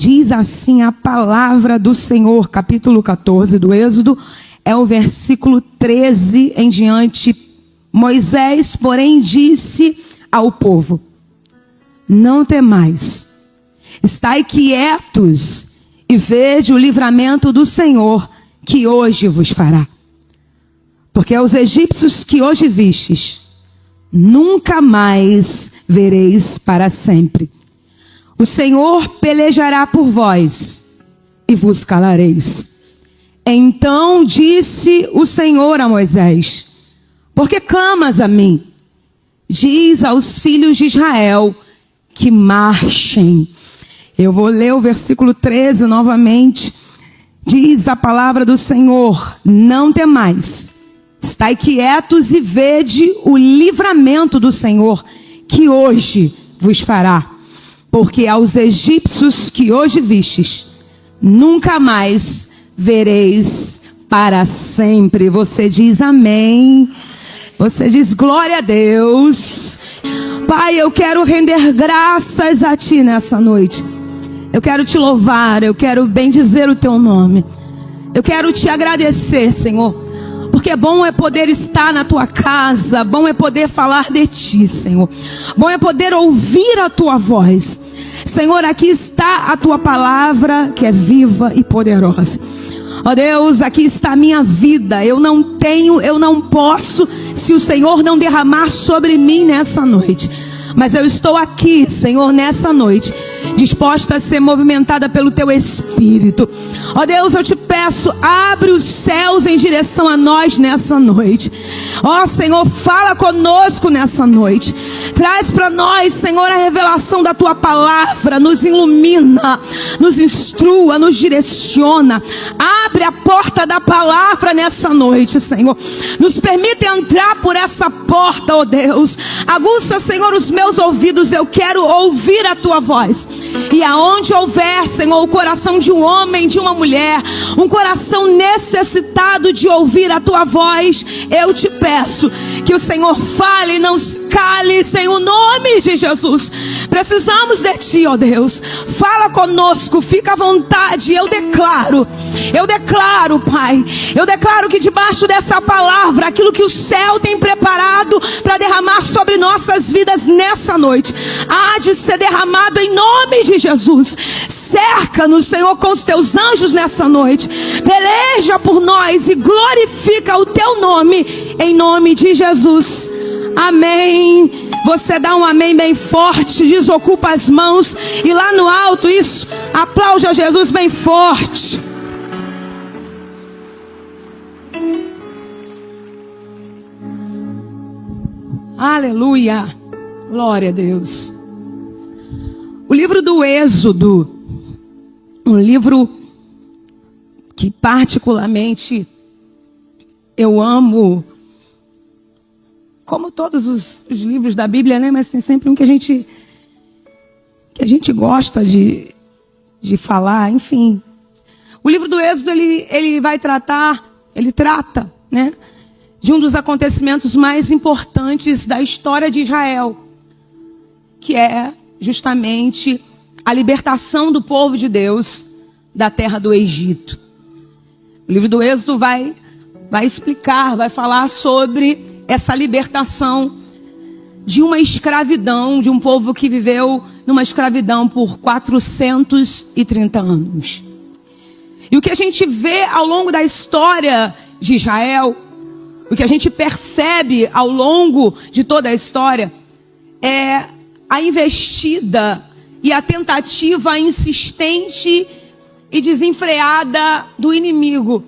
Diz assim a palavra do Senhor, capítulo 14 do Êxodo, é o versículo 13 em diante. Moisés, porém, disse ao povo: não temais, estai quietos e vede o livramento do Senhor, que hoje vos fará. Porque aos egípcios que hoje vistes, nunca mais vereis para sempre. O Senhor pelejará por vós e vos calareis. Então disse o Senhor a Moisés: por que clamas a mim? Diz aos filhos de Israel que marchem. Eu vou ler o versículo 13 novamente. Diz a palavra do Senhor: não temais, estai quietos e vede o livramento do Senhor, que hoje vos fará. Porque aos egípcios que hoje vistes, nunca mais vereis para sempre. Você diz amém. Você diz glória a Deus. Pai, eu quero render graças a Ti nessa noite. Eu quero Te louvar, eu quero bendizer o Teu nome. Eu quero Te agradecer, Senhor. Porque bom é poder estar na Tua casa, bom é poder falar de Ti, Senhor. Bom é poder ouvir a Tua voz. Senhor, aqui está a Tua palavra, que é viva e poderosa. Ó Deus, aqui está a minha vida. Eu não tenho, eu não posso, se o Senhor não derramar sobre mim nessa noite. Mas eu estou aqui, Senhor, nessa noite, disposta a ser movimentada pelo Teu Espírito. Ó Deus, eu Te peço, abre os céus em direção a nós nessa noite. Ó Senhor, fala conosco nessa noite. Traz para nós, Senhor, a revelação da Tua palavra. Nos ilumina, nos instrua, nos direciona. Abre a porta da palavra nessa noite, Senhor. Nos permite entrar por essa porta, ó Deus. Aguça, Senhor, os meus ouvidos. Eu quero ouvir a Tua voz. E aonde houver, Senhor, o coração de um homem, de uma mulher, um coração necessitado de ouvir a Tua voz, eu Te peço que o Senhor fale e não se cale, em o nome de Jesus. Precisamos de Ti, ó Deus. Fala conosco, fica à vontade. Eu declaro, Pai, eu declaro que debaixo dessa palavra, aquilo que o céu tem preparado para derramar sobre nossas vidas nessa noite, há de ser derramado em nome de Jesus. Cerca-nos, Senhor, com os Teus anjos nessa noite. Peleja por nós e glorifica o Teu nome, em nome de Jesus. Amém. Você dá um amém bem forte, desocupa as mãos e lá no alto, isso, aplaude a Jesus bem forte. Aleluia, glória a Deus. O livro do Êxodo, um livro que particularmente eu amo, como todos os livros da Bíblia, né? Mas tem sempre um que a gente gosta de falar, enfim. O livro do Êxodo, ele trata, né, de um dos acontecimentos mais importantes da história de Israel, que é justamente a libertação do povo de Deus da terra do Egito. O livro do Êxodo vai explicar, vai falar sobre essa libertação de uma escravidão, de um povo que viveu numa escravidão por 430 anos. E o que a gente vê ao longo da história de Israel, o que a gente percebe ao longo de toda a história, é a investida e a tentativa insistente e desenfreada do inimigo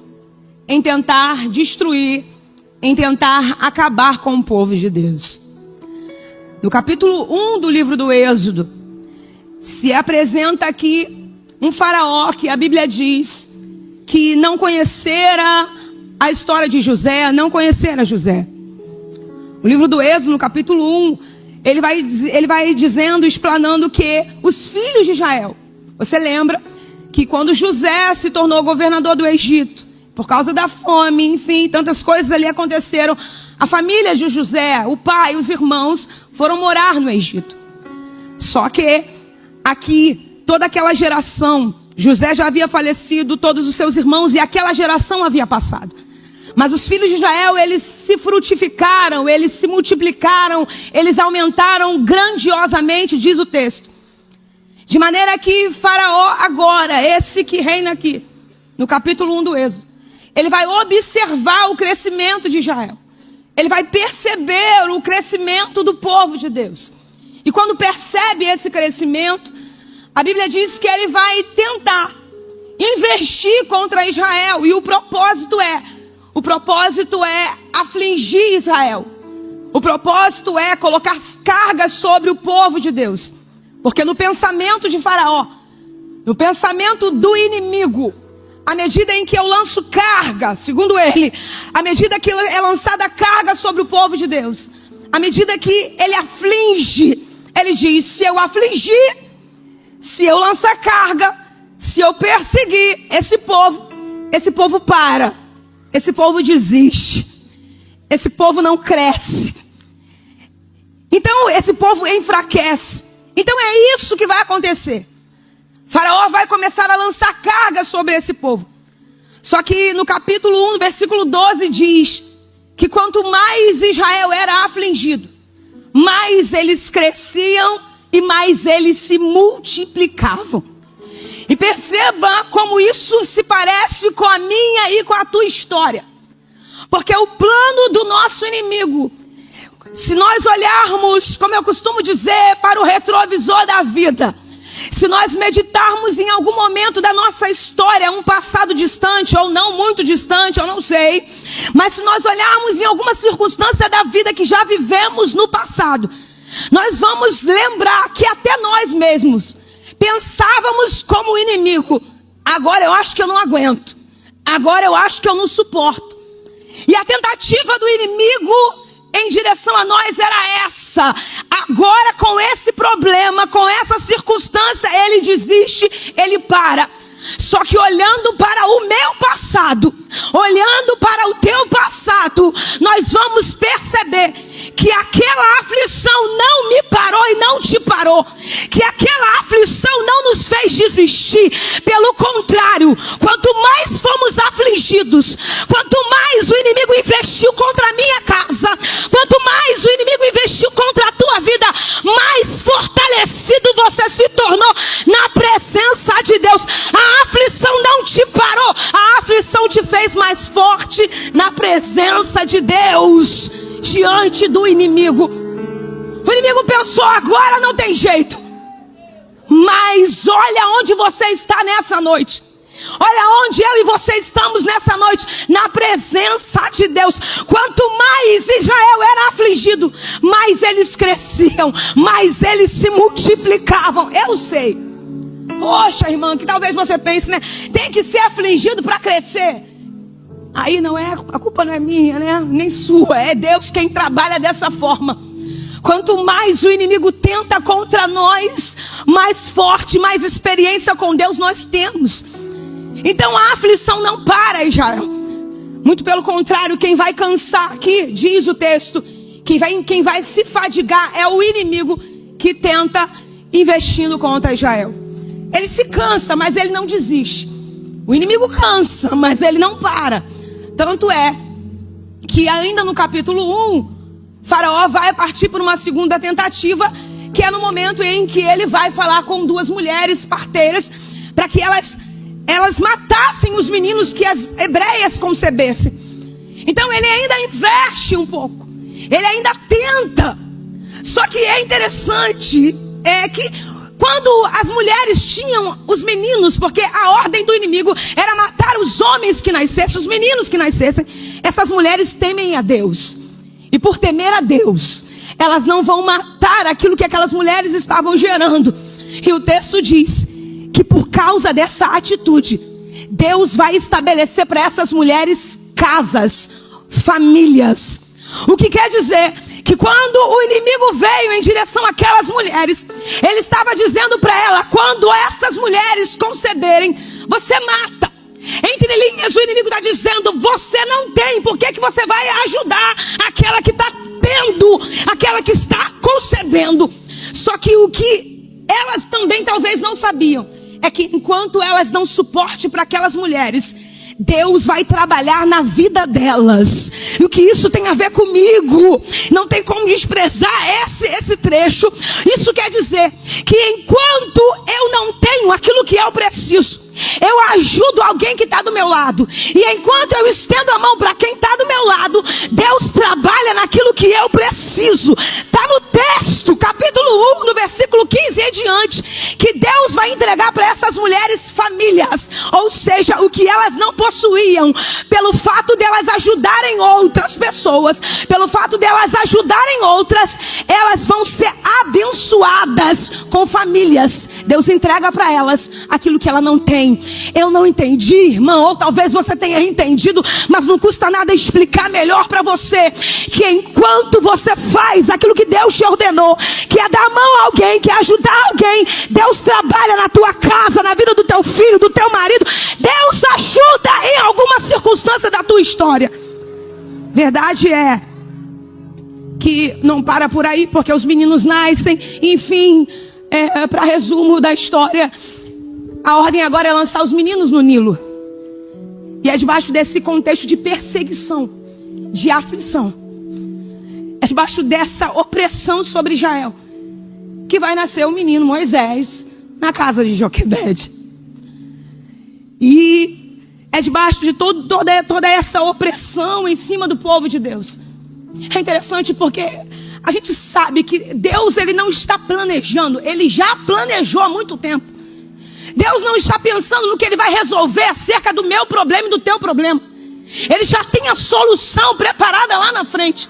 em tentar destruir, em tentar acabar com o povo de Deus. No capítulo 1 do livro do Êxodo, se apresenta aqui um faraó que a Bíblia diz que não conhecera a história de José, não conhecera José. O livro do Êxodo, no capítulo 1, ele vai dizendo, explanando que os filhos de Israel, você lembra que quando José se tornou governador do Egito, por causa da fome, enfim, tantas coisas ali aconteceram, a família de José, o pai, os irmãos, foram morar no Egito. Só que aqui toda aquela geração, José já havia falecido, todos os seus irmãos, e aquela geração havia passado. Mas os filhos de Israel, eles se frutificaram, eles se multiplicaram, eles aumentaram grandiosamente, diz o texto. De maneira que Faraó agora, esse que reina aqui, no capítulo 1 do Êxodo, ele vai observar o crescimento de Israel. Ele vai perceber o crescimento do povo de Deus. E quando percebe esse crescimento, a Bíblia diz que ele vai tentar investir contra Israel. E o propósito é afligir Israel. O propósito é colocar cargas sobre o povo de Deus. Porque no pensamento de Faraó, no pensamento do inimigo, à medida em que eu lanço carga, segundo ele, à medida que é lançada carga sobre o povo de Deus, à medida que ele aflige, ele diz: se eu afligir, se eu lançar carga, se eu perseguir esse povo para, esse povo desiste, esse povo não cresce, então esse povo enfraquece. Então é isso que vai acontecer. Faraó vai começar a lançar carga sobre esse povo. Só que no capítulo 1, versículo 12 diz que quanto mais Israel era afligido, mais eles cresciam e mais eles se multiplicavam. E perceba como isso se parece com a minha e com a tua história. Porque o plano do nosso inimigo, se nós olharmos, como eu costumo dizer, para o retrovisor da vida, se nós meditarmos em algum momento da nossa história, um passado distante ou não muito distante, eu não sei, mas se nós olharmos em alguma circunstância da vida que já vivemos no passado, nós vamos lembrar que até nós mesmos pensávamos como inimigo: agora eu acho que eu não aguento, agora eu acho que eu não suporto. E a tentativa do inimigo em direção a nós era essa: agora com esse problema, com essa circunstância, ele desiste, ele para. Só que olhando para o meu passado, olhando para o teu passado, nós vamos perceber que aquela aflição não me parou e não te parou, que aquela aflição não nos fez desistir. Pelo contrário, quanto mais fomos afligidos, quanto mais o inimigo investiu contra a minha casa, quanto mais o inimigo investiu contra a tua vida, mais fortalecido você se tornou na presença de Deus. A aflição não te parou, a aflição te fez mais forte na presença de Deus, diante do inimigo. O inimigo pensou: agora não tem jeito. Mas olha onde você está nessa noite. Olha onde eu e você estamos nessa noite, na presença de Deus. Quanto mais Israel era afligido, mais eles cresciam, mais eles se multiplicavam. Eu sei, poxa irmã, que talvez você pense, né? Tem que ser afligido para crescer. Aí não é, a culpa não é minha, né? Nem sua, é Deus quem trabalha dessa forma. Quanto mais o inimigo tenta contra nós, mais forte, mais experiência com Deus nós temos. Então a aflição não para, Israel. Muito pelo contrário, quem vai cansar aqui, diz o texto, quem vai se fadigar é o inimigo que tenta investindo contra Israel. Ele se cansa, mas ele não desiste. O inimigo cansa, mas ele não para. Tanto é que ainda no capítulo 1, Faraó vai partir por uma segunda tentativa, que é no momento em que ele vai falar com duas mulheres parteiras, para que elas matassem os meninos que as hebreias concebessem. Então ele ainda investe um pouco, ele ainda tenta. Só que é interessante que quando as mulheres tinham os meninos, porque a ordem do inimigo era matar os homens que nascessem, os meninos que nascessem, essas mulheres temem a Deus. E por temer a Deus, elas não vão matar aquilo que aquelas mulheres estavam gerando. E o texto diz que por causa dessa atitude, Deus vai estabelecer para essas mulheres casas, famílias. O que quer dizer que quando o inimigo veio em direção àquelas mulheres, ele estava dizendo para ela: quando essas mulheres conceberem, você mata. Entre linhas, o inimigo está dizendo: você não tem, por que você vai ajudar aquela que está tendo, aquela que está concebendo? Só que o que elas também talvez não sabiam, é que enquanto elas dão suporte para aquelas mulheres, Deus vai trabalhar na vida delas. E o que isso tem a ver comigo? Não tem como desprezar esse trecho. Isso quer dizer que enquanto eu não tenho aquilo que eu preciso, eu ajudo alguém que está do meu lado. E enquanto eu estendo a mão para quem está do meu lado, Deus trabalha naquilo que eu preciso. Está no texto, capítulo 1, no versículo 15 e diante, que Deus vai entregar para essas mulheres famílias. Ou seja, o que elas não possuíam, pelo fato de elas ajudarem outras pessoas, pelo fato de elas ajudarem outras, elas vão ser abençoadas com famílias. Deus entrega para elas aquilo que ela não tem. Eu não entendi, irmão, ou talvez você tenha entendido, mas não custa nada explicar melhor para você, que enquanto você faz aquilo que Deus te ordenou, que é dar a mão a alguém, que é ajudar alguém, Deus trabalha na tua casa, na vida do teu filho, do teu marido. Deus ajuda em alguma circunstância da tua história. Verdade é que não para por aí, porque os meninos nascem, enfim, para resumo da história, a ordem agora é lançar os meninos no Nilo. E é debaixo desse contexto de perseguição, de aflição, é debaixo dessa opressão sobre Israel, que vai nascer o menino Moisés na casa de Joquebede. E é debaixo de toda essa opressão em cima do povo de Deus. É interessante porque a gente sabe que Deus, ele não está planejando, ele já planejou há muito tempo. Deus não está pensando no que ele vai resolver acerca do meu problema e do teu problema. Ele já tem a solução preparada lá na frente.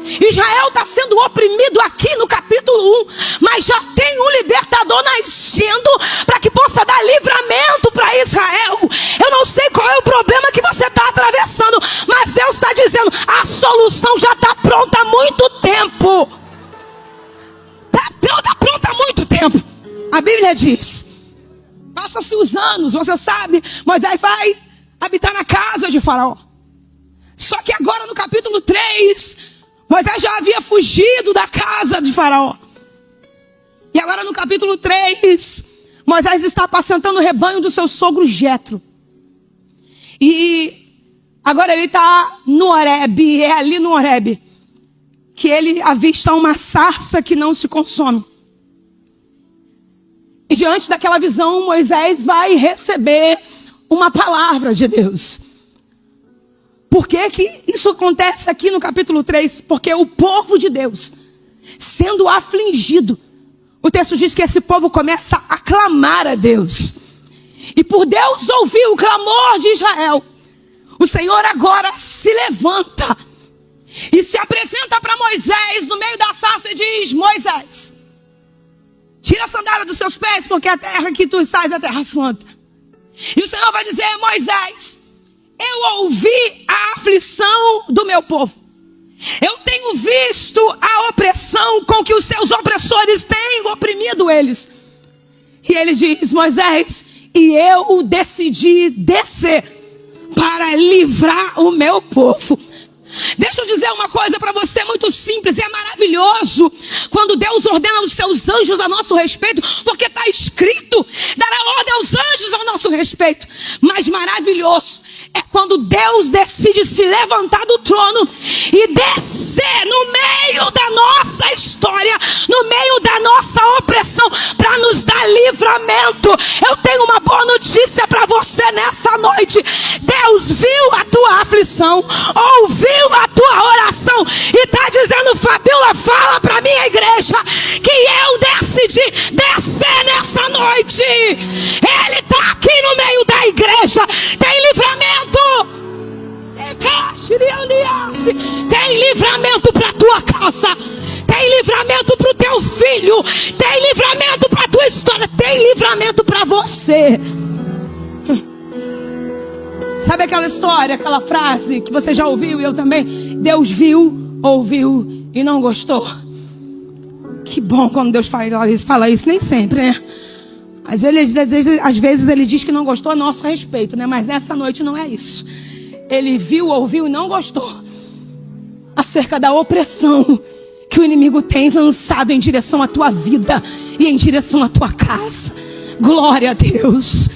Israel está sendo oprimido aqui no capítulo 1, mas já tem um libertador nascendo para que possa dar livramento para Israel. Eu não sei qual é o problema que você está atravessando, mas Deus está dizendo, a solução já está pronta há muito tempo. Está pronta há muito tempo. A Bíblia diz, passa-se os anos, você sabe, Moisés vai habitar na casa de Faraó. Só que agora no capítulo 3, Moisés já havia fugido da casa de Faraó. E agora no capítulo 3, Moisés está apacentando o rebanho do seu sogro Jetro. E agora ele está no Horebe, é ali no Horebe que ele avista uma sarça que não se consome. E diante daquela visão, Moisés vai receber uma palavra de Deus. Por que que isso acontece aqui no capítulo 3? Porque o povo de Deus, sendo afligido, o texto diz que esse povo começa a clamar a Deus. E por Deus ouvir o clamor de Israel, o Senhor agora se levanta e se apresenta para Moisés no meio da sarça e diz, Moisés, tira a sandália dos seus pés, porque a terra que tu estás é terra santa. E o Senhor vai dizer, Moisés, eu ouvi a aflição do meu povo. Eu tenho visto a opressão com que os seus opressores têm oprimido eles. E ele diz, Moisés, e eu decidi descer para livrar o meu povo. Deixa eu dizer uma coisa para você muito simples, é maravilhoso quando Deus ordena os seus anjos a nosso respeito, porque está escrito, dará ordem aos anjos ao nosso respeito. Mas maravilhoso é quando Deus decide se levantar do trono e descer no meio da nossa história, no meio da nossa opressão, para nos dar livramento. Eu tenho uma boa notícia para você nessa noite. Deus viu a tua aflição, ouviu a tua oração e está dizendo, Fabiola, fala para minha igreja que eu decidi descer nessa noite. Ele está aqui no meio da igreja. Tem livramento. Tem livramento para tua casa. Tem livramento para o teu filho. Tem livramento para a tua história. Tem livramento para você. Sabe aquela história, aquela frase que você já ouviu e eu também? Deus viu, ouviu e não gostou. Que bom quando Deus fala isso, nem sempre, né? Às vezes ele diz que não gostou a nosso respeito, né? Mas nessa noite não é isso. Ele viu, ouviu e não gostou acerca da opressão que o inimigo tem lançado em direção à tua vida e em direção à tua casa. Glória a Deus.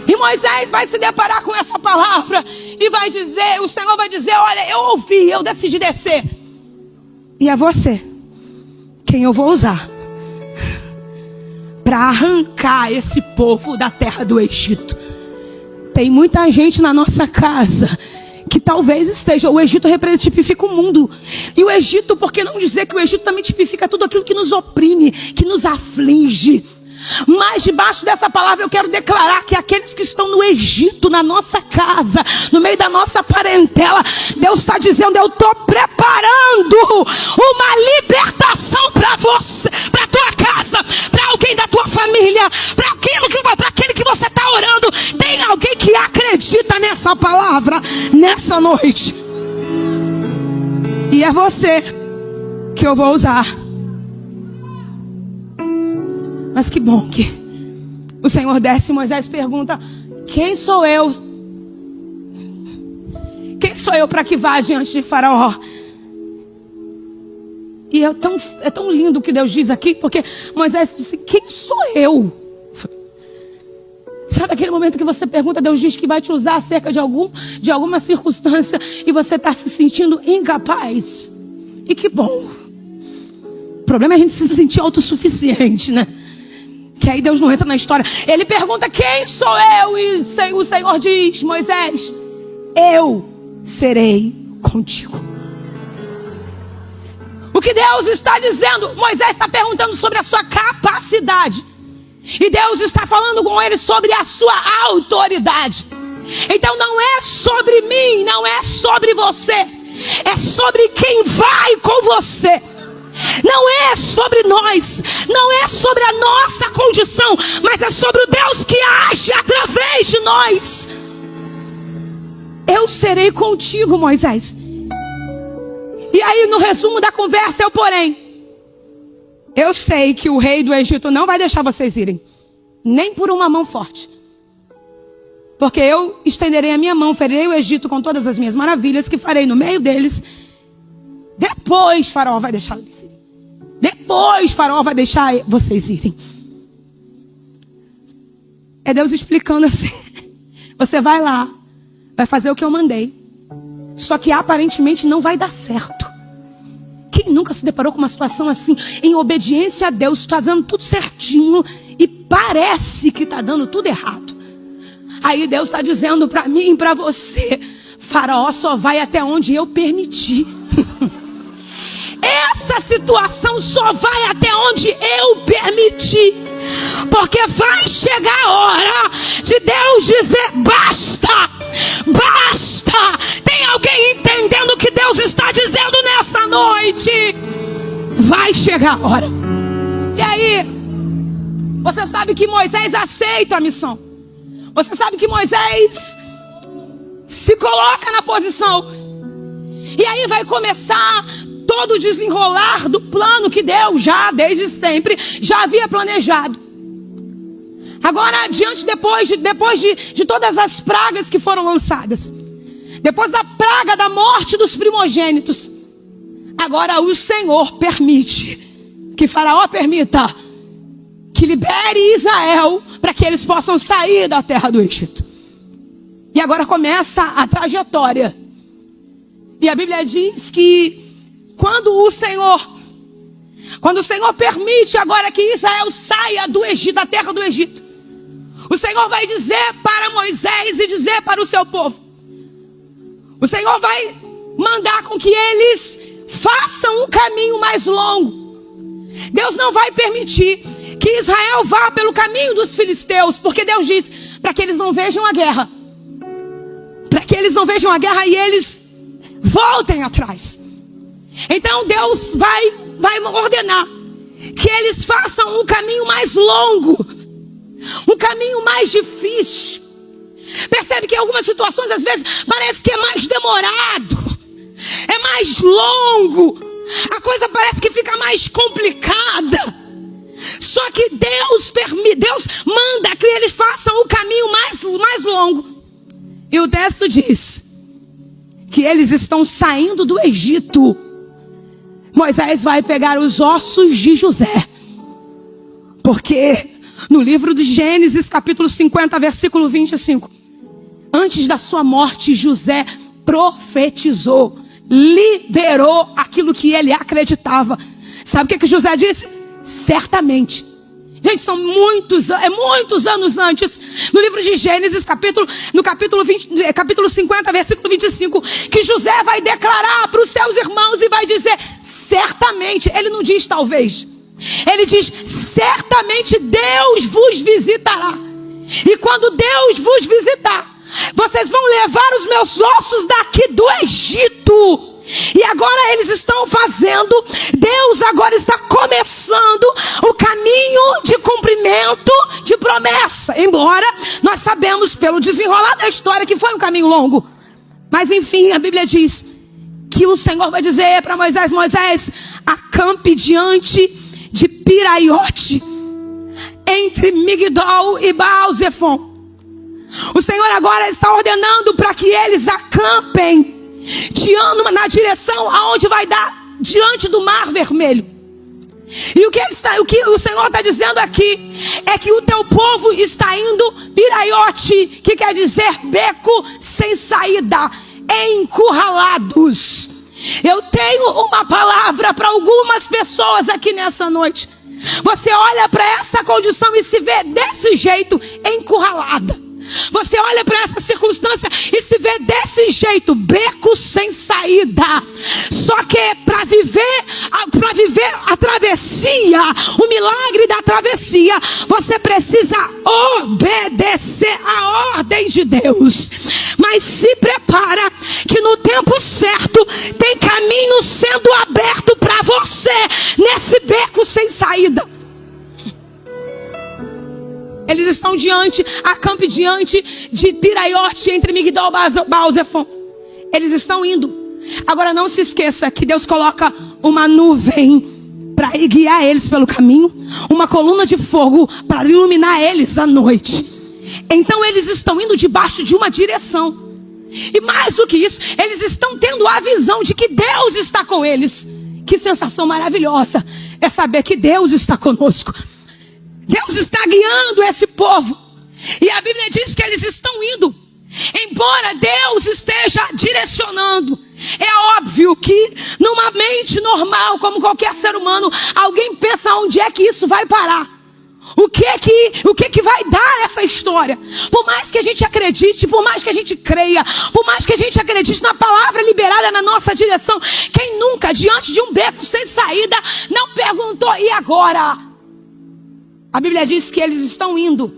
E Moisés vai se deparar com essa palavra e vai dizer, o Senhor vai dizer: olha, eu ouvi, eu decidi descer. E é você quem eu vou usar para arrancar esse povo da terra do Egito. Tem muita gente na nossa casa que talvez esteja, o Egito tipifica o mundo. E o Egito, por que não dizer que o Egito também tipifica tudo aquilo que nos oprime, que nos aflige? Mas debaixo dessa palavra eu quero declarar que aqueles que estão no Egito, na nossa casa, no meio da nossa parentela, Deus está dizendo: eu estou preparando uma libertação para você, para tua casa, para alguém da tua família, para aquele que você está orando. Tem alguém que acredita nessa palavra nessa noite? E é você que eu vou usar. Mas que bom que o Senhor desce e Moisés pergunta: quem sou eu? Quem sou eu para que vá diante de Faraó? E é tão lindo o que Deus diz aqui, porque Moisés disse: quem sou eu? Sabe aquele momento que você pergunta, Deus diz que vai te usar acerca de alguma circunstância e você está se sentindo incapaz? E que bom. O problema é a gente se sentir autossuficiente, né? Que aí Deus não entra na história. Ele pergunta: quem sou eu? E o Senhor diz: Moisés, eu serei contigo. O que Deus está dizendo? Moisés está perguntando sobre a sua capacidade. E Deus está falando com ele sobre a sua autoridade. Então não é sobre mim, não é sobre você. É sobre quem vai com você. Não é sobre nós, não é sobre a nossa condição, mas é sobre o Deus que age através de nós. Eu serei contigo, Moisés. E aí no resumo da conversa é o porém. Eu sei que o rei do Egito não vai deixar vocês irem, nem por uma mão forte. Porque eu estenderei a minha mão, ferirei o Egito com todas as minhas maravilhas que farei no meio deles. Depois Faraó vai deixar eles irem. Depois Faraó vai deixar vocês irem. É Deus explicando assim: você vai lá, vai fazer o que eu mandei, só que aparentemente não vai dar certo. Quem nunca se deparou com uma situação assim, em obediência a Deus, está dando tudo certinho e parece que está dando tudo errado? Aí Deus está dizendo para mim e para você: Faraó só vai até onde eu permitir. Essa situação só vai até onde eu permitir. Porque vai chegar a hora de Deus dizer: basta, basta. Tem alguém entendendo o que Deus está dizendo nessa noite? Vai chegar a hora. E aí, você sabe que Moisés aceita a missão. Você sabe que Moisés se coloca na posição. E aí vai começar todo o desenrolar do plano que Deus já desde sempre já havia planejado. Agora adiante, depois de todas as pragas que foram lançadas, depois da praga da morte dos primogênitos, agora o Senhor permite que Faraó permita que libere Israel para que eles possam sair da terra do Egito. E agora começa a trajetória. E a Bíblia diz que quando o Senhor permite agora que Israel saia do Egito, da terra do Egito, o Senhor vai dizer para Moisés e dizer para o seu povo. O Senhor vai mandar com que eles façam um caminho mais longo. Deus não vai permitir que Israel vá pelo caminho dos filisteus, porque Deus diz para que eles não vejam a guerra. Para que eles não vejam a guerra e eles voltem atrás. Então Deus vai ordenar que eles façam um caminho mais longo, um caminho mais difícil. Percebe que em algumas situações às vezes parece que é mais demorado, é mais longo, a coisa parece que fica mais complicada. Só que Deus manda que eles façam o caminho mais longo. E o texto diz que eles estão saindo do Egito Moisés vai pegar os ossos de José. Porque no livro de Gênesis, capítulo 50, versículo 25, antes da sua morte, José profetizou, liberou aquilo que ele acreditava. Sabe o que José disse? Certamente. Gente, são muitos anos antes, no livro de Gênesis, capítulo 50, versículo 25, que José vai declarar para os seus irmãos e vai dizer, certamente, ele não diz talvez, ele diz, certamente Deus vos visitará. E quando Deus vos visitar, vocês vão levar os meus ossos daqui do Egito. E agora eles estão fazendo, Deus agora está começando o caminho de cumprimento de promessa. Embora nós sabemos pelo desenrolar da história que foi um caminho longo. Mas enfim, a Bíblia diz que o Senhor vai dizer para Moisés, Moisés, acampe diante de Piraiote, entre Migdol e Baal-Zefon. O Senhor agora está ordenando para que eles acampem na direção aonde vai dar diante do Mar Vermelho. E o que o Senhor está dizendo aqui é que o teu povo está indo Piraiote, que quer dizer beco sem saída, encurralados. Eu tenho uma palavra para algumas pessoas aqui nessa noite. Você olha para essa condição e se vê desse jeito, encurralada. Você olha para essa circunstância e se vê desse jeito, beco sem saída. Só que para viver a travessia, o milagre da travessia, você precisa obedecer a ordem de Deus. Mas se prepara que no tempo certo tem caminho sendo aberto para você nesse beco sem saída. Eles estão acampe diante de Piraiote, entre Migdol e Baal-Zefon. Eles estão indo. Agora não se esqueça que Deus coloca uma nuvem para guiar eles pelo caminho, uma coluna de fogo para iluminar eles à noite. Então eles estão indo debaixo de uma direção. E mais do que isso, eles estão tendo a visão de que Deus está com eles. Que sensação maravilhosa é saber que Deus está conosco. Deus está guiando esse povo. E a Bíblia diz que eles estão indo. Embora Deus esteja direcionando. É óbvio que numa mente normal, como qualquer ser humano, alguém pensa onde é que isso vai parar. O que vai dar essa história? Por mais que a gente acredite, por mais que a gente creia, por mais que a gente acredite na palavra liberada na nossa direção, quem nunca, diante de um beco sem saída, não perguntou, e agora? A Bíblia diz que eles estão indo.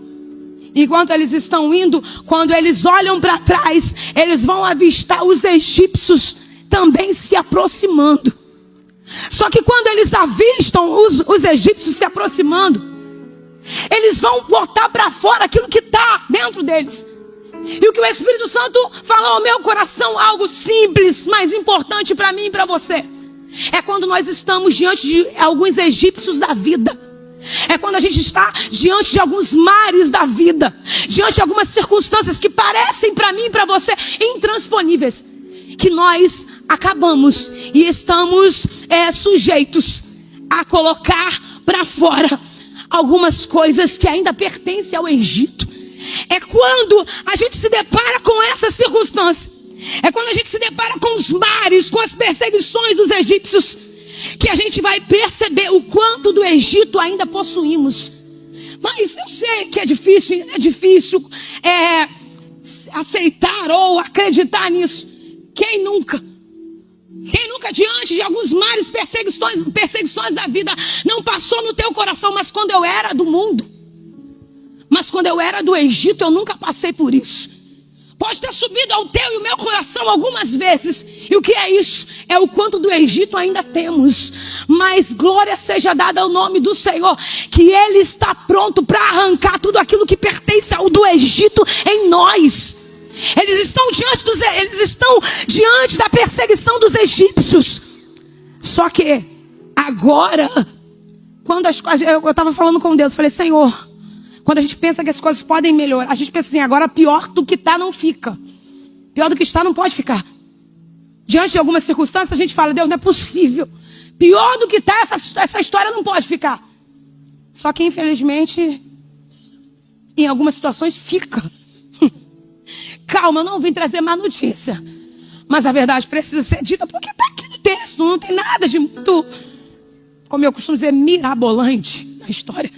Enquanto eles estão indo, quando eles olham para trás, eles vão avistar os egípcios também se aproximando. Só que quando eles avistam os egípcios se aproximando, eles vão botar para fora aquilo que está dentro deles. E o que o Espírito Santo falou ao meu coração, algo simples, mas importante para mim e para você, é quando nós estamos diante de alguns egípcios da vida. É quando a gente está diante de alguns mares da vida, diante de algumas circunstâncias que parecem para mim e para você intransponíveis, que nós acabamos e estamos sujeitos a colocar para fora algumas coisas que ainda pertencem ao Egito. É quando a gente se depara com essa circunstância, é quando a gente se depara com os mares, com as perseguições dos egípcios, que a gente vai perceber o quanto do Egito ainda possuímos. Mas eu sei que é difícil aceitar ou acreditar nisso. Quem nunca diante de alguns mares, perseguições da vida, não passou no teu coração, mas quando eu era do mundo, mas quando eu era do Egito, eu nunca passei por isso. Pode ter subido ao teu e o meu coração algumas vezes. E o que é isso? É o quanto do Egito ainda temos. Mas glória seja dada ao nome do Senhor, que Ele está pronto para arrancar tudo aquilo que pertence ao do Egito em nós. Eles estão diante da perseguição dos egípcios. Só que agora, quando eu estava falando com Deus, falei, Senhor, quando a gente pensa que as coisas podem melhorar, a gente pensa assim, agora pior do que está não fica. Pior do que está não pode ficar. Diante de algumas circunstâncias, a gente fala, Deus, não é possível. Pior do que está, essa história não pode ficar. Só que, infelizmente, em algumas situações fica. Calma, eu não vim trazer má notícia. Mas a verdade precisa ser dita, porque está aqui no texto. Não tem nada de muito, como eu costumo dizer, mirabolante na história.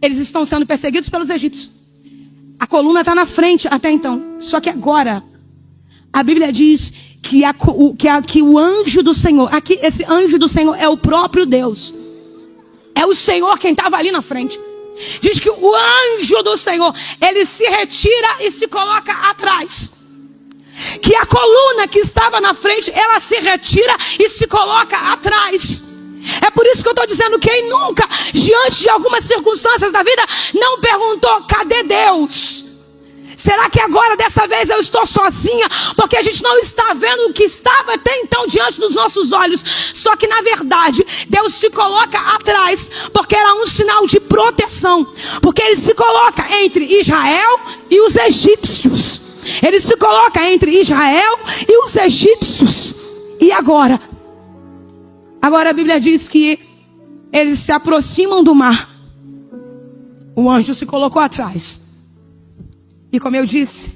Eles estão sendo perseguidos pelos egípcios. A coluna está na frente até então. Só que agora, a Bíblia diz que o anjo do Senhor, aqui esse anjo do Senhor é o próprio Deus. É o Senhor quem estava ali na frente. Diz que o anjo do Senhor, ele se retira e se coloca atrás. Que a coluna que estava na frente, ela se retira e se coloca atrás. É por isso que eu estou dizendo, quem nunca, diante de algumas circunstâncias da vida, não perguntou, cadê Deus? Será que agora, dessa vez, eu estou sozinha? Porque a gente não está vendo o que estava até então diante dos nossos olhos. Só que, na verdade, Deus se coloca atrás, porque era um sinal de proteção. Porque Ele se coloca entre Israel e os egípcios. Ele se coloca entre Israel e os egípcios. E agora? Agora a Bíblia diz que eles se aproximam do mar. O anjo se colocou atrás. E como eu disse,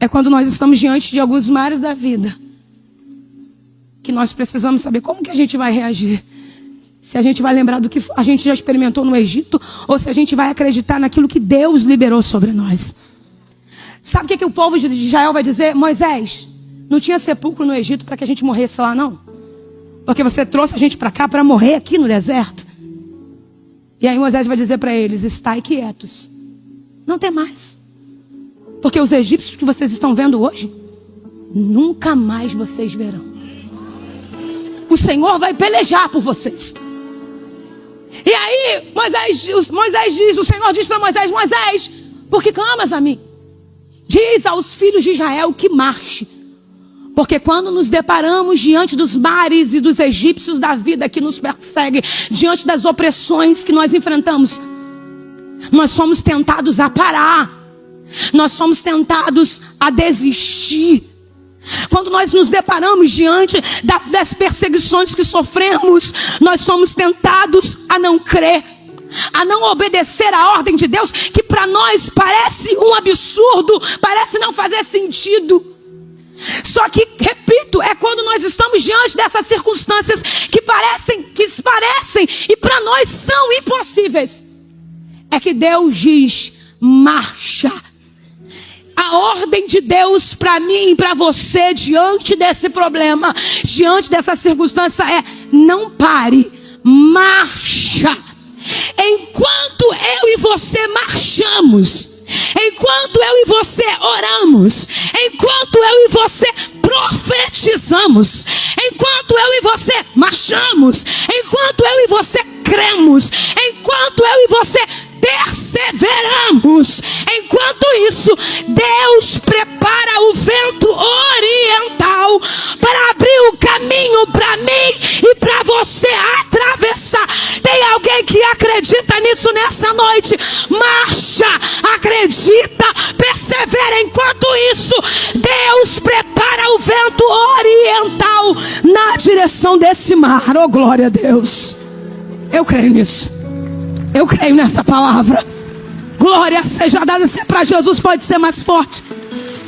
é quando nós estamos diante de alguns mares da vida que nós precisamos saber como que a gente vai reagir. Se a gente vai lembrar do que a gente já experimentou no Egito, ou se a gente vai acreditar naquilo que Deus liberou sobre nós. Sabe o que o povo de Israel vai dizer? Moisés, não tinha sepulcro no Egito para que a gente morresse lá, não? Porque você trouxe a gente para cá para morrer aqui no deserto. E aí Moisés vai dizer para eles, estai quietos. Não tem mais. Porque os egípcios que vocês estão vendo hoje, nunca mais vocês verão. O Senhor vai pelejar por vocês. E aí Moisés diz, o Senhor diz para Moisés, Moisés, por que clamas a mim? Diz aos filhos de Israel que marche. Porque quando nos deparamos diante dos mares e dos egípcios da vida que nos perseguem, diante das opressões que nós enfrentamos, nós somos tentados a parar. Nós somos tentados a desistir. Quando nós nos deparamos diante das perseguições que sofremos, nós somos tentados a não crer, a não obedecer a ordem de Deus, que para nós parece um absurdo, parece não fazer sentido. Só que, repito, é quando nós estamos diante dessas circunstâncias que parecem e para nós são impossíveis, é que Deus diz, marcha. A ordem de Deus para mim e para você diante desse problema, diante dessa circunstância é, não pare, marcha. Enquanto eu e você marchamos, enquanto eu e você oramos, enquanto eu e você profetizamos, enquanto eu e você marchamos, enquanto eu e você cremos, enquanto eu e você perseveramos, enquanto isso, Deus prepara o vento oriental para abrir o caminho para mim e para você atravessar. Tem alguém que acredita nisso nessa noite? Marcha, acredita, persevera. Enquanto isso, Deus prepara o vento oriental na direção desse mar. Oh, glória a Deus. Eu creio nisso. Eu creio nessa palavra. Glória seja dada. Se é para Jesus, pode ser mais forte.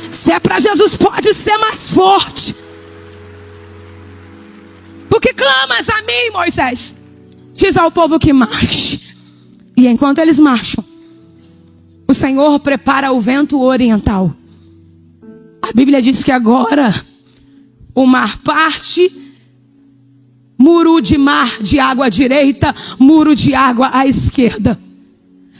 Se é para Jesus, pode ser mais forte. Porque clamas a mim, Moisés. Diz ao povo que marche. E enquanto eles marcham, o Senhor prepara o vento oriental. A Bíblia diz que agora o mar parte. Muro de mar de água à direita, muro de água à esquerda.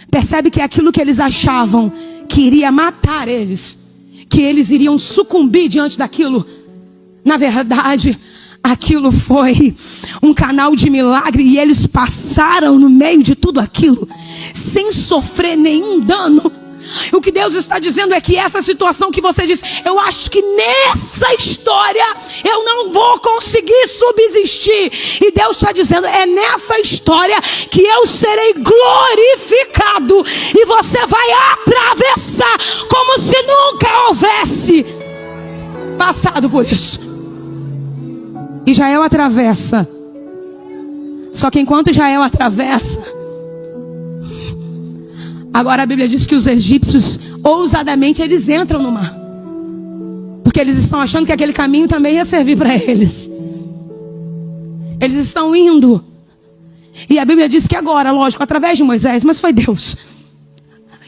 Percebe que aquilo que eles achavam que iria matar eles, que eles iriam sucumbir diante daquilo, na verdade, aquilo foi um canal de milagre e eles passaram no meio de tudo aquilo, sem sofrer nenhum dano. O que Deus está dizendo é que essa situação que você diz, eu acho que nessa história eu não vou conseguir subsistir. E Deus está dizendo, é nessa história que eu serei glorificado. E você vai atravessar como se nunca houvesse passado por isso. Israel atravessa Só que enquanto Israel atravessa, agora a Bíblia diz que os egípcios, ousadamente, eles entram no mar. Porque eles estão achando que aquele caminho também ia servir para eles. Eles estão indo. E a Bíblia diz que agora, lógico, através de Moisés, mas foi Deus,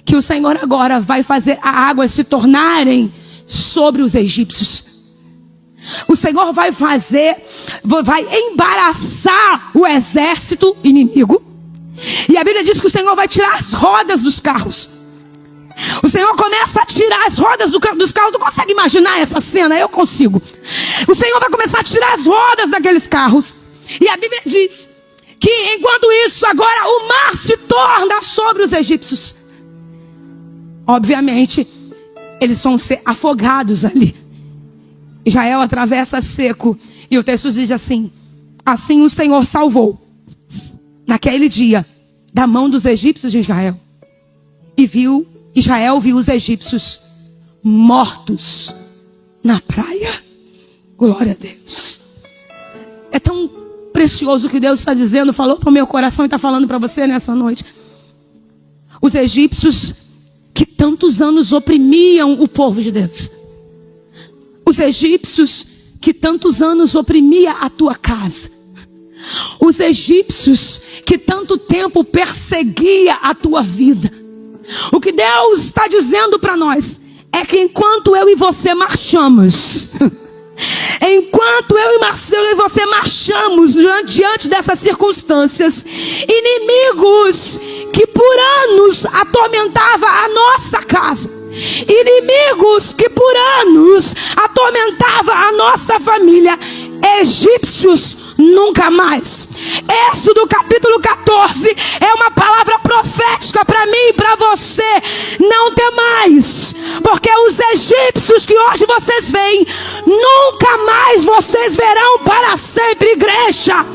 que o Senhor agora vai fazer a água se tornarem sobre os egípcios. O Senhor vai embaraçar o exército inimigo. E a Bíblia diz que o Senhor vai tirar as rodas dos carros. O Senhor começa a tirar as rodas dos carros. Tu consegue imaginar essa cena? Eu consigo. O Senhor vai começar a tirar as rodas daqueles carros. E a Bíblia diz que enquanto isso, agora o mar se torna sobre os egípcios. Obviamente, eles vão ser afogados ali. Israel atravessa seco. E o texto diz assim: assim o Senhor salvou naquele dia da mão dos egípcios de Israel. E Israel viu os egípcios mortos na praia. Glória a Deus. É tão precioso o que Deus está dizendo. Falou para o meu coração e está falando para você nessa noite. Os egípcios que tantos anos oprimiam o povo de Deus. Os egípcios que tantos anos oprimia a tua casa. Os egípcios que tanto tempo perseguia a tua vida. O que Deus está dizendo para nós é que enquanto eu e você marchamos, enquanto eu e você marchamos diante dessas circunstâncias, inimigos que por anos atormentavam a nossa casa, inimigos que por anos atormentavam a nossa família, egípcios nunca mais. Êxodo capítulo 14 é uma palavra profética para mim e para você. Não temais, porque os egípcios que hoje vocês veem, nunca mais vocês verão para sempre, igreja.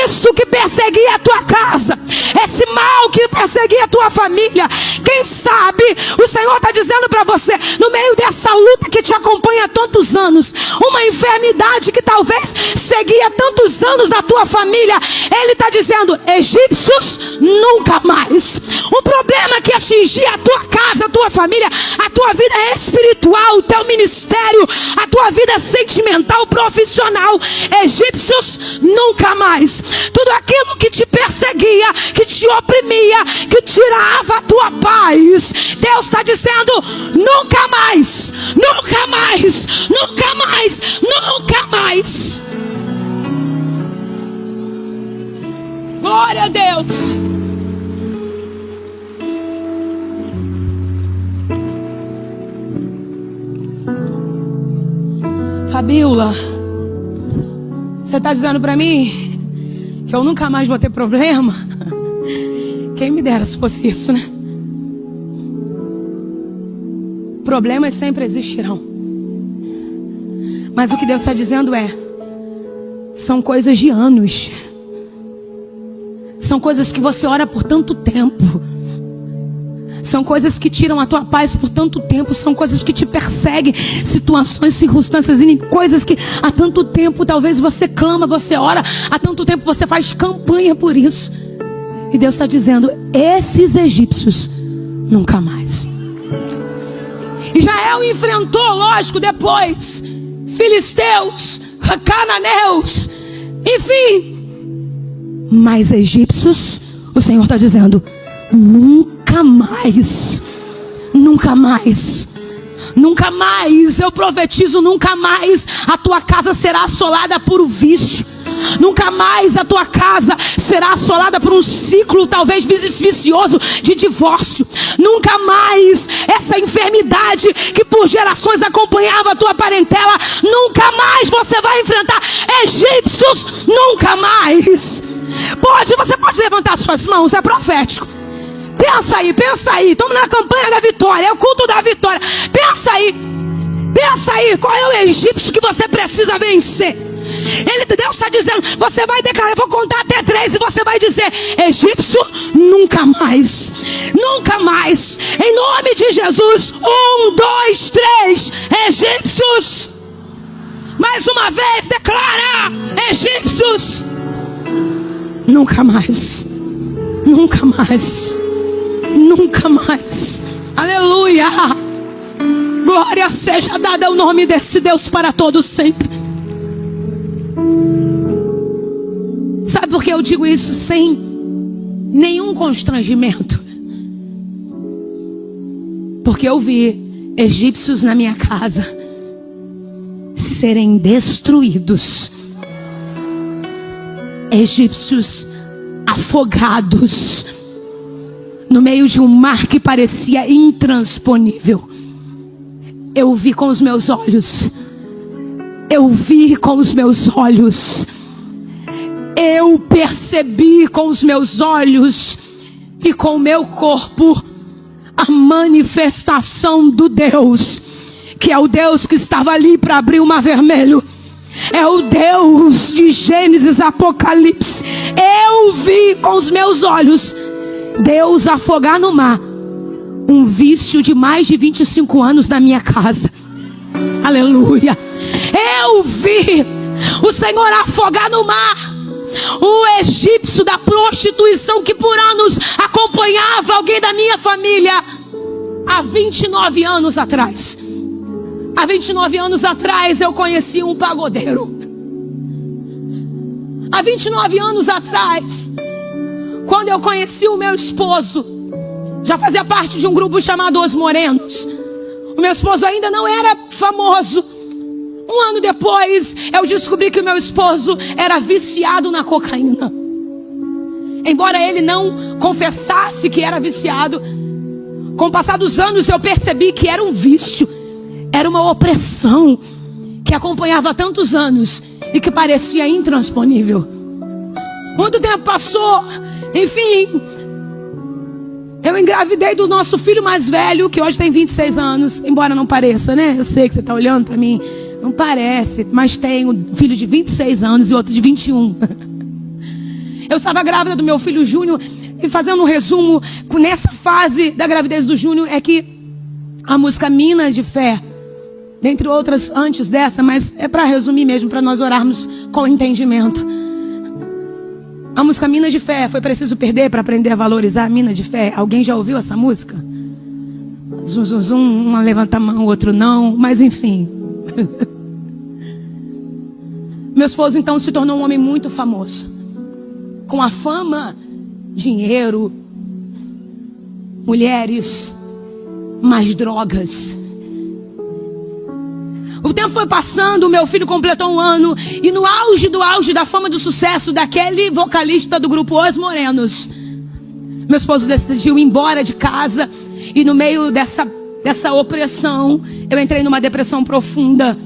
Isso que perseguia a tua casa, esse mal que perseguia a tua família, quem sabe o Senhor está dizendo para você, no meio dessa luta que te acompanha há tantos anos, uma enfermidade que talvez seguia tantos anos da tua família, Ele está dizendo: egípcios nunca mais. Um problema que atingia a tua casa, a tua família, a tua vida espiritual, o teu ministério, a tua vida sentimental, profissional, egípcios nunca mais. Tudo aquilo que te perseguia, que te oprimia, que tirava a tua paz, Deus está dizendo: nunca mais, nunca mais, nunca mais, nunca mais. Glória a Deus. Fabíola, você está dizendo para mim que eu nunca mais vou ter problema? Quem me dera se fosse isso, né? Problemas sempre existirão. Mas o que Deus está dizendo são coisas de anos. São coisas que você ora por tanto tempo. São coisas que tiram a tua paz por tanto tempo. São coisas que te perseguem. Situações, circunstâncias, coisas que há tanto tempo talvez você clama, você ora. Há tanto tempo você faz campanha por isso. E Deus está dizendo: esses egípcios nunca mais. Israel enfrentou, lógico, depois filisteus, cananeus, enfim. Mas egípcios, o Senhor está dizendo: nunca mais, nunca mais, nunca mais. Eu profetizo: nunca mais a tua casa será assolada por um vício. Nunca mais a tua casa será assolada por um ciclo talvez vicioso de divórcio. Nunca mais essa enfermidade que por gerações acompanhava a tua parentela, nunca mais você vai enfrentar egípcios. Nunca mais. Você pode levantar suas mãos, é profético. Pensa aí, estamos na campanha da vitória, é o culto da vitória. Pensa aí, qual é o egípcio que você precisa vencer? Deus está dizendo, você vai declarar, eu vou contar até 3 e você vai dizer: egípcio, nunca mais, nunca mais, em nome de Jesus. 1, 2, 3, egípcios. Mais uma vez, declara: egípcios. Nunca mais. Nunca mais. Nunca mais. Aleluia. Glória seja dada ao nome desse Deus para todos sempre. Sabe por que eu digo isso sem nenhum constrangimento? Porque eu vi egípcios na minha casa serem destruídos. Egípcios afogados no meio de um mar que parecia intransponível. Eu vi com os meus olhos. Eu vi com os meus olhos. Eu percebi com os meus olhos e com o meu corpo a manifestação do Deus, que é o Deus que estava ali para abrir o mar vermelho. É o Deus de Gênesis, Apocalipse. Eu vi com os meus olhos Deus afogar no mar um vício de mais de 25 anos na minha casa. Aleluia. Eu vi o Senhor afogar no mar o egípcio da prostituição que por anos acompanhava alguém da minha família. Há 29 anos atrás. Há 29 anos atrás eu conheci um pagodeiro. Há 29 anos atrás, quando eu conheci o meu esposo, já fazia parte de um grupo chamado Os Morenos. O meu esposo ainda não era famoso. Um ano depois, eu descobri que o meu esposo era viciado na cocaína. Embora ele não confessasse que era viciado, com o passar dos anos eu percebi que era um vício. Era uma opressão que acompanhava tantos anos e que parecia intransponível. Muito tempo passou, enfim, eu engravidei do nosso filho mais velho, que hoje tem 26 anos, embora não pareça, né? Eu sei que você está olhando para mim, não parece, mas tenho um filho de 26 anos e outro de 21. Eu estava grávida do meu filho Júnior, e fazendo um resumo, nessa fase da gravidez do Júnior, é que a música Mina de Fé, dentre outras antes dessa, mas é para resumir mesmo, para nós orarmos com entendimento. A música Mina de Fé, foi preciso perder para aprender a valorizar a mina de fé. Alguém já ouviu essa música? Zum, zum, zum, uma levanta a mão, o outro não, mas enfim. Meu esposo então se tornou um homem muito famoso, com a fama, dinheiro, mulheres, mais drogas. O tempo foi passando, meu filho completou um ano, e no auge do auge da fama, do sucesso daquele vocalista do grupo Os Morenos, meu esposo decidiu ir embora de casa. E no meio dessa opressão, eu entrei numa depressão profunda.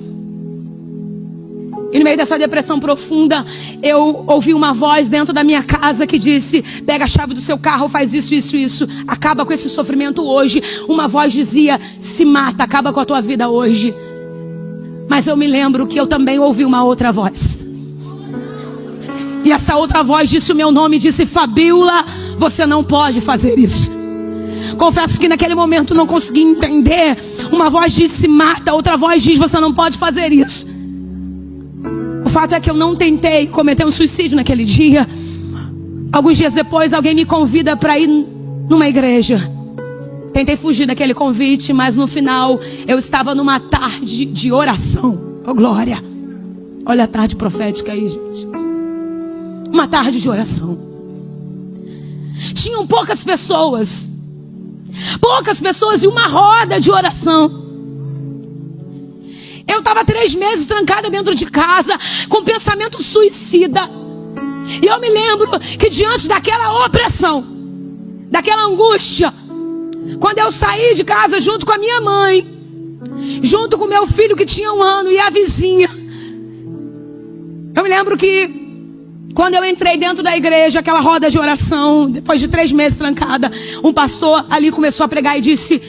E no meio dessa depressão profunda, eu ouvi uma voz dentro da minha casa que disse: pega a chave do seu carro, faz isso, isso, isso, acaba com esse sofrimento hoje. Uma voz dizia: se mata, acaba com a tua vida hoje. Mas eu me lembro que eu também ouvi uma outra voz. E essa outra voz disse o meu nome e disse: Fabíola, você não pode fazer isso. Confesso que naquele momento não consegui entender. Uma voz disse: mata, outra voz diz: você não pode fazer isso. O fato é que eu não tentei cometer um suicídio naquele dia. Alguns dias depois, alguém me convida para ir numa igreja. Tentei fugir daquele convite, mas no final eu estava numa tarde de oração. Oh, glória! Olha a tarde profética aí, gente. Uma tarde de oração. Tinham poucas pessoas e uma roda de oração. Eu estava 3 meses trancada dentro de casa, com pensamento suicida. E eu me lembro que diante daquela opressão, daquela angústia, quando eu saí de casa junto com a minha mãe, junto com meu filho que tinha 1 ano e a vizinha, eu me lembro que quando eu entrei dentro da igreja, aquela roda de oração, depois de 3 meses trancada, um pastor ali começou a pregar e disse: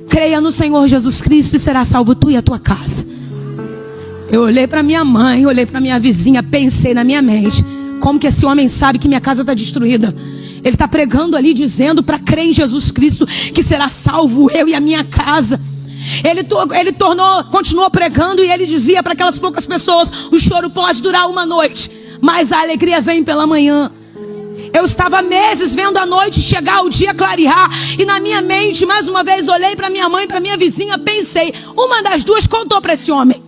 creia no Senhor Jesus Cristo e será salvo tu e a tua casa. Eu olhei para minha mãe, olhei para minha vizinha, pensei na minha mente: como que esse homem sabe que minha casa está destruída? Ele está pregando ali, dizendo para crer em Jesus Cristo que será salvo eu e a minha casa. Ele continuou pregando e ele dizia para aquelas poucas pessoas: o choro pode durar uma noite, mas a alegria vem pela manhã. Eu estava há meses vendo a noite chegar, o dia clarear. E na minha mente, mais uma vez, olhei para minha mãe, para minha vizinha, pensei. Uma das duas contou para esse homem.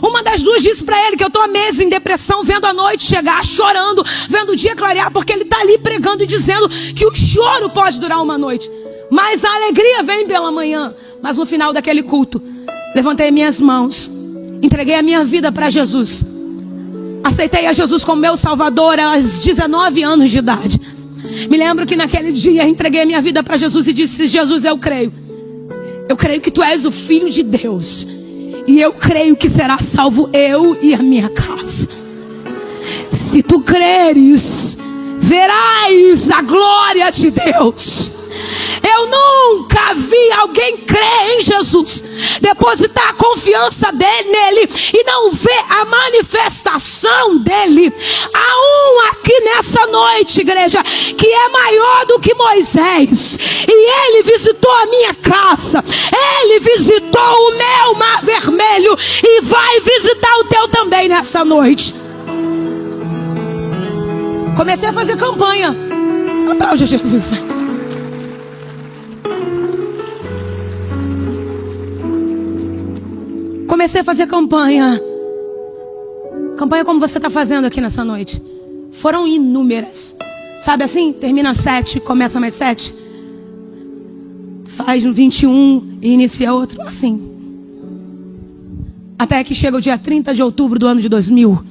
Uma das duas disse para ele que eu estou há meses em depressão, vendo a noite chegar, chorando, vendo o dia clarear, porque ele está ali pregando e dizendo que o choro pode durar uma noite, mas a alegria vem pela manhã. Mas no final daquele culto, levantei minhas mãos, entreguei a minha vida para Jesus. Aceitei a Jesus como meu Salvador aos 19 anos de idade. Me lembro que naquele dia entreguei a minha vida para Jesus e disse: Jesus, eu creio que tu és o Filho de Deus. E eu creio que será salvo eu e a minha casa. Se tu creres, verás a glória de Deus. Eu nunca vi alguém crer em Jesus, depositar a confiança nele e não ver a manifestação dele. Há um aqui nessa noite, igreja, que é maior do que Moisés. E ele visitou a minha casa, ele visitou o meu mar vermelho e vai visitar o teu também nessa noite. Comecei a fazer campanha. Aplaude Jesus. Comecei a fazer campanha. Campanha como você está fazendo aqui nessa noite. Foram inúmeras. Sabe assim? Termina às 7, começa mais 7. Faz no 21 e inicia outro. Assim. Até que chega o dia 30 de outubro do ano de 2000.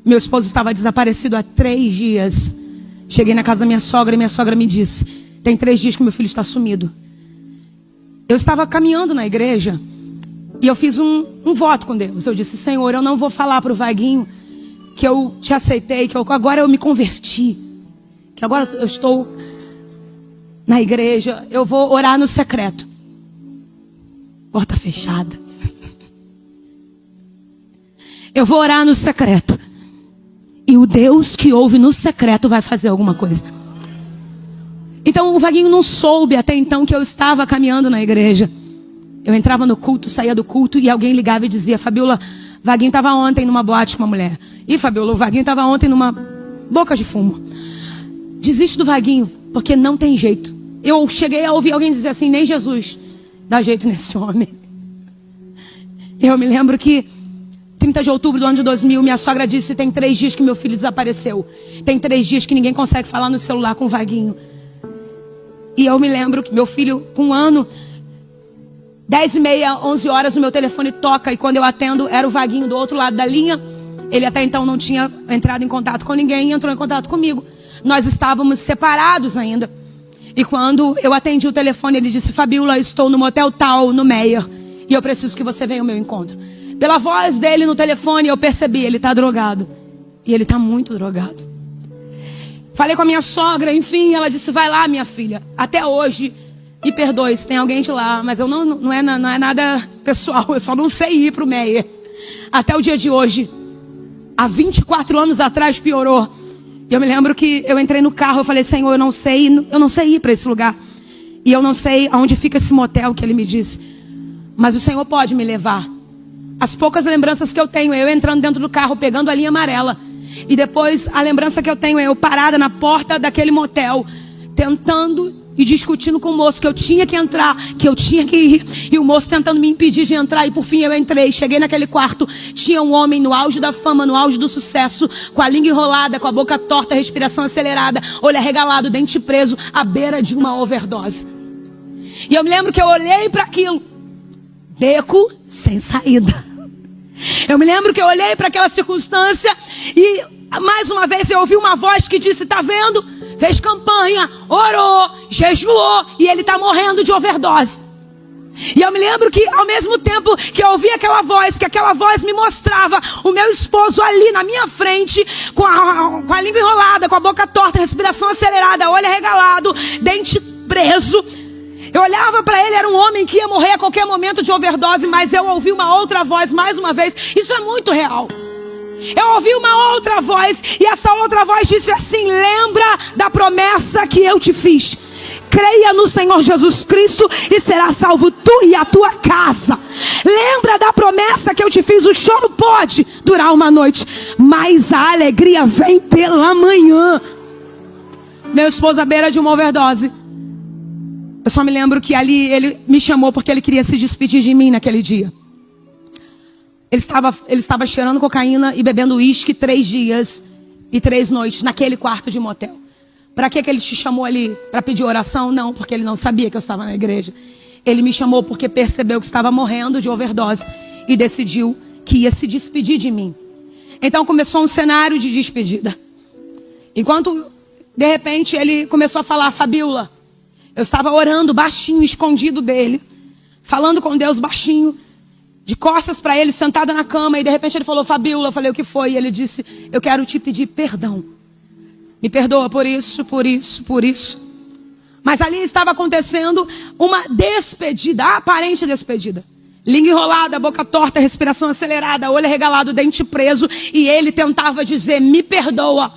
Meu esposo estava desaparecido há 3 dias. Cheguei na casa da minha sogra e minha sogra me disse: tem 3 dias que meu filho está sumido. Eu estava caminhando na igreja. E eu fiz um voto com Deus. Eu disse: Senhor, eu não vou falar para o Vaguinho que eu te aceitei, que agora eu me converti, que agora eu estou na igreja. Eu vou orar no secreto. Porta fechada. Eu vou orar no secreto. E o Deus que ouve no secreto vai fazer alguma coisa. Então o Vaguinho não soube até então que eu estava caminhando na igreja. Eu entrava no culto, saía do culto e alguém ligava e dizia: Fabiola, Vaguinho estava ontem numa boate com uma mulher. E Fabiola, o Vaguinho estava ontem numa boca de fumo. Desiste do Vaguinho, porque não tem jeito. Eu cheguei a ouvir alguém dizer assim: nem Jesus dá jeito nesse homem. Eu me lembro que 30 de outubro do ano de 2000, minha sogra disse: tem 3 dias que meu filho desapareceu. Tem 3 dias que ninguém consegue falar no celular com o Vaguinho. E eu me lembro que meu filho, com 1 ano, 10h30, 11 horas, o meu telefone toca. E quando eu atendo, era o Vaguinho do outro lado da linha. Ele até então não tinha entrado em contato com ninguém e entrou em contato comigo. Nós estávamos separados ainda. E quando eu atendi o telefone, ele disse: Fabiola, estou no motel tal, no Meyer, e eu preciso que você venha ao meu encontro. Pela voz dele no telefone, eu percebi: ele está drogado. E ele está muito drogado. Falei com a minha sogra, enfim, ela disse: vai lá, minha filha. Até hoje, me perdoe se tem alguém de lá, mas eu não é nada pessoal, eu só não sei ir para o Meyer. Até o dia de hoje, há 24 anos atrás, piorou. E eu me lembro que eu entrei no carro, eu falei: Senhor, eu não sei ir para esse lugar. E eu não sei aonde fica esse motel que ele me disse, mas o Senhor pode me levar. As poucas lembranças que eu tenho é eu entrando dentro do carro, pegando a linha amarela. E depois a lembrança que eu tenho é eu parada na porta daquele motel, tentando e discutindo com o moço que eu tinha que entrar, que eu tinha que ir. E o moço tentando me impedir de entrar. E por fim eu entrei, cheguei naquele quarto. Tinha um homem no auge da fama, no auge do sucesso, com a língua enrolada, com a boca torta, respiração acelerada, olho arregalado, dente preso, à beira de uma overdose. E eu me lembro que eu olhei para aquilo, beco sem saída. Eu me lembro que eu olhei para aquela circunstância e mais uma vez eu ouvi uma voz que disse: tá vendo? Fez campanha, orou, jejuou e ele está morrendo de overdose. E eu me lembro que ao mesmo tempo que eu ouvi aquela voz, que aquela voz me mostrava o meu esposo ali na minha frente, com a língua enrolada, com a boca torta, respiração acelerada, olho arregalado, dente preso. Eu olhava para ele, era um homem que ia morrer a qualquer momento de overdose, mas eu ouvi uma outra voz mais uma vez. Isso é muito real. Eu ouvi uma outra voz e essa outra voz disse assim: lembra da promessa que eu te fiz. Creia no Senhor Jesus Cristo e será salvo tu e a tua casa. Lembra da promessa que eu te fiz. O choro pode durar uma noite, mas a alegria vem pela manhã. Meu esposo à beira de uma overdose. Eu só me lembro que ali ele me chamou porque ele queria se despedir de mim naquele dia. Ele estava cheirando cocaína e bebendo uísque 3 dias e 3 noites naquele quarto de motel. Para que ele te chamou ali? Para pedir oração? Não, porque ele não sabia que eu estava na igreja. Ele me chamou porque percebeu que estava morrendo de overdose e decidiu que ia se despedir de mim. Então começou um cenário de despedida. Enquanto, de repente, ele começou a falar: Fabiola, eu estava orando baixinho, escondido dele, falando com Deus baixinho, de costas para ele, sentada na cama, e de repente ele falou: Fabiola. Eu falei: o que foi? E ele disse: eu quero te pedir perdão. Me perdoa por isso, por isso, por isso. Mas ali estava acontecendo uma despedida, a aparente despedida. Língua enrolada, boca torta, respiração acelerada, olho arregalado, dente preso. E ele tentava dizer: me perdoa.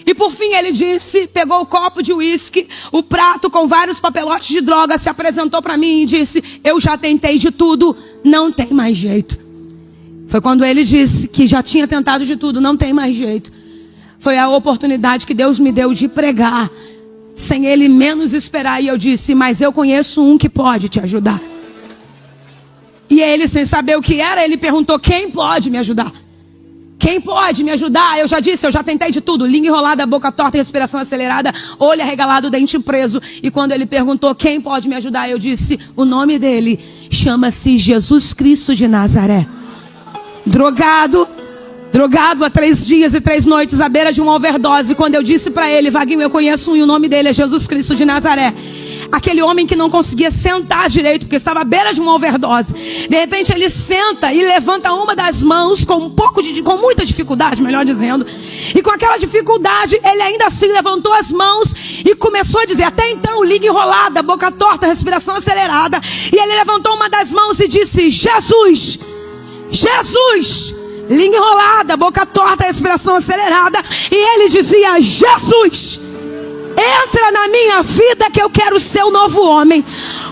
E por fim ele disse, pegou o copo de uísque, o prato com vários papelotes de droga, se apresentou para mim e disse: eu já tentei de tudo, não tem mais jeito. Foi quando ele disse que já tinha tentado de tudo, não tem mais jeito. Foi a oportunidade que Deus me deu de pregar, sem ele menos esperar. E eu disse: mas eu conheço um que pode te ajudar. E ele, sem saber o que era, ele perguntou: quem pode me ajudar? Quem pode me ajudar? Eu já disse, eu já tentei de tudo. Língua enrolada, boca torta, respiração acelerada, olho arregalado, dente preso. E quando ele perguntou quem pode me ajudar, eu disse: o nome dele chama-se Jesus Cristo de Nazaré. Drogado há 3 dias e 3 noites, à beira de uma overdose. Quando eu disse para ele: Vaguinho, eu conheço um e o nome dele é Jesus Cristo de Nazaré. Aquele homem que não conseguia sentar direito, porque estava à beira de uma overdose. De repente ele senta e levanta uma das mãos com muita dificuldade, melhor dizendo. E com aquela dificuldade, ele ainda assim levantou as mãos e começou a dizer, até então, língua enrolada, boca torta, respiração acelerada. E ele levantou uma das mãos e disse: Jesus, Jesus. Língua enrolada, boca torta, respiração acelerada. E ele dizia: Jesus, entra na minha vida que eu quero ser um novo homem.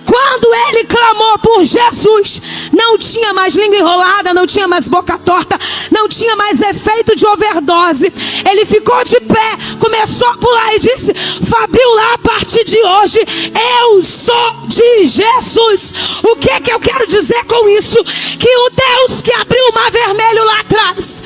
Quando ele clamou por Jesus, não tinha mais língua enrolada, não tinha mais boca torta, não tinha mais efeito de overdose. Ele ficou de pé, começou a pular e disse: Fabiola, a partir de hoje eu sou de Jesus. O que eu quero dizer com isso? Que o Deus que abriu o mar vermelho lá atrás,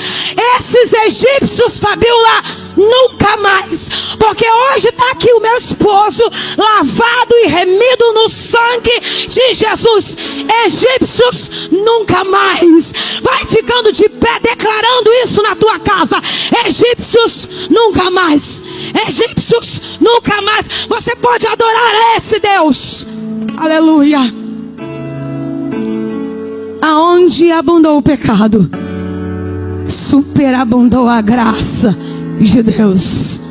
esses egípcios, Fabiola, nunca mais. Porque hoje está aqui o meu esposo, lavado e remido no sangue de Jesus. Egípcios nunca mais. Vai ficando de pé declarando isso na tua casa. Egípcios nunca mais. Egípcios nunca mais. Você pode adorar esse Deus. Aleluia. Aonde abundou o pecado, superabundou a graça de Deus.